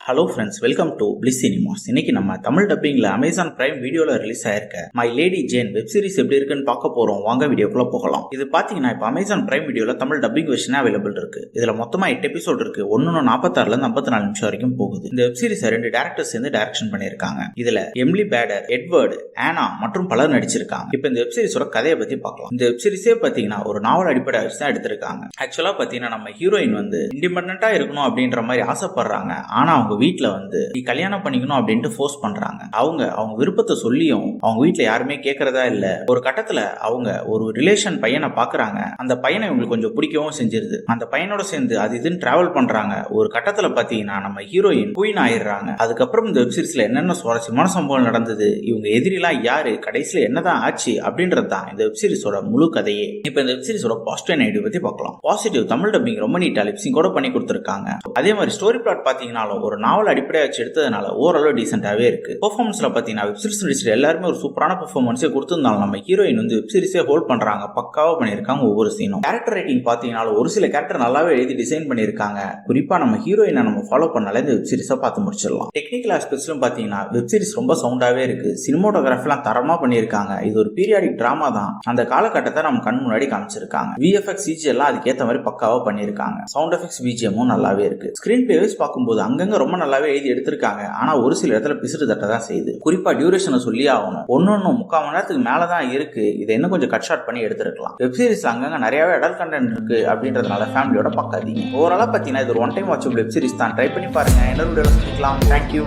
Hello friends, welcome to Bliss Cinemas. இன்னைக்கு நம்ம தமிழ் டப்பிங்ல அமேசான் பிரைம் வீடியோல ரிலீஸ் ஆயிருக்க My Lady Jane web series எப்படி இருக்குன்னு பார்க்க போறோம். வாங்க வீடியோக்குள்ள போகலாம். இது பாத்தீங்கன்னா இப்ப அமேசான் பிரைம் வீடியோல தமிழ் டப்பிங் வெர்ஷன் அவைலபிள் இருக்கு. இதுல மொத்தமா 8 எபிசோட் இருக்கு. 1:46ல இருந்து 54 நிமிஷம் வரைக்கும் போகுது. இந்த வெப் சீரிஸ் 2 டேரக்டர்ஸ் சேர்ந்து டைரக்ஷன் பண்ணிருக்காங்க. இதுல எம்லி பேடர், எட்வர்டு, ஆனா மற்றும் பலர் நடிச்சிருக்காங்க. இப்ப இந்த வெப் சீரிஸோட கதையை பத்தி பார்க்கலாம். இந்த வெப் சீரிஸே பாத்தீங்கன்னா ஒரு நாவல் அடிப்படையை வச்சு தான் எடுத்திருக்காங்க. ஆக்சுவலா பாத்தீங்கன்னா நம்ம ஹீரோயின் இண்டிபெண்டன்டா இருக்கணும் அப்படின்ற மாதிரி ஆசைப்படுறாங்க. ஆனா அவங்க வீட்டுல கல்யாணம் பண்ணிக்கணும் அப்படின்ட்டு ஃபோர்ஸ் பண்றாங்க. அவங்க விருப்பத்தை சொல்லியும் அவங்க வீட்டுல யாருமே கேட்கறதா இல்ல. ஒரு கட்டத்துல அவங்க ஒரு ரிலேஷன் பையனை பாக்குறாங்க. அந்த பையனை இவங்களுக்கு கொஞ்சம் பிடிக்கவும் செஞ்சிருது. அந்த பையனோட சேர்ந்து அது இதுன்னு டிராவல் பண்றாங்க. ஒரு கட்டத்துல பாத்தீங்கன்னா நம்ம ஹீரோயின் குயின் ஆயிடுறாங்க. அதுக்கப்புறம் இந்த வெப்சீரிஸ்ல என்னென்ன சுவாரஸ்யமான சம்பவம் நடந்தது, இவங்க எதிரிலாம் யாரு, கடைசியில என்னதான் ஆச்சு அப்படின்றது தான் இந்த வெப்சீரிஸோட முழு கதையே. இப்ப இந்த வெப்சீரிஸோட பாசிட்டிவ் நெகட்டிவ் பத்தி பார்க்கலாம். பாசிட்டிவ், தமிழ் டப்பிங் ரொம்ப நீட்டா லிப்சிங் கூட பண்ணி கொடுத்திருக்காங்க. அதே மாதிரி ஸ்டோரி பிளாட் பாத்தீங்கன்னாலும் ஒரு நாவல் அடிப்படையா வச்சு எடுத்ததுனால ஓரளவு டீசென்டாவே இருக்கு. பெர்ஃபார்மன்ஸ்ல பாத்தீங்கன்னா வெப்சீரிஸ் நடிச்ச எல்லாருமே ஒரு சூப்பரான பெர்ஃபார்மன்ஸே கொடுத்திருந்தாலும் நம்ம ஹீரோயின் வெப்சீரிஸே ஹோல்ட் பண்றாங்க. பக்காவா பண்ணிருக்காங்க ஒவ்வொரு சீனும். கேரக்டர் ரைட்டிங் பாத்தீங்கன்னா ஒரு சில கேரக்டர் நல்லாவே எழுதி டிசைன் பண்ணிருக்காங்க. குறிப்பா நம்ம ஹீரோயினை நம்ம ஃபாலோ பண்ணாலே இந்த வெப்சீரிஸை பார்த்து முடிச்சிடலாம். டெக்னிக்கல் ஆஸ்பெக்ட்ஸ்லும் பாத்தீங்கன்னா வெப்சீரிஸ் ரொம்ப சவுண்டாவே இருக்கு. சினிமோட்டோகிராஃபிலாம் தரமா பண்ணிருக்காங்க. இது ஒரு பீரியாடிக் டிராமா தான். அந்த காலகட்டத்தை நம்ம கண் முன்னாடி காமிச்சிருக்காங்க. விஎஃப்எக்ஸ், சிஜி எல்லாம் அதுக்கேற்ற மாதிரி பக்காவா பண்ணிருக்காங்க. சவுண்ட் எஃபெக்ட்ஸ், பிஜிஎமும் நல்லாவே இருக்கு. ஸ்கிரீன் பிளே வைஸ் பார்க்கும்போது அங்கங்க ரொம்ப நல்லாவே எழுதி எடுத்திருக்காங்க. ஆனா ஒரு சில இடத்துல பிசுறு தட்ட தான் செய்யுது. குறிப்பா டியூரேஷனை சொல்லி ஆகணும். 1.25 மணி நேரத்துக்கு மேலதான் இருக்கு. இதை இன்னும் கொஞ்சம் கட் ஷார்ட் பண்ணி எடுத்திருக்கலாம். வெப்சீரிஸ் அங்கங்க நிறையவே அடல்ட் கண்டென்ட் இருக்கு அப்படின்றதுனால ஃபேமிலியோட பார்க்காதீங்க. ஓவராலா பாத்தீங்கன்னா இது ஒரு ஒன் டைம் வாட்சபிள் வெப்சீரிஸ் தான். ட்ரை பண்ணி பாருங்க. இன்னொரு வீடியோல சந்திக்கலாம். தேங்க்யூ.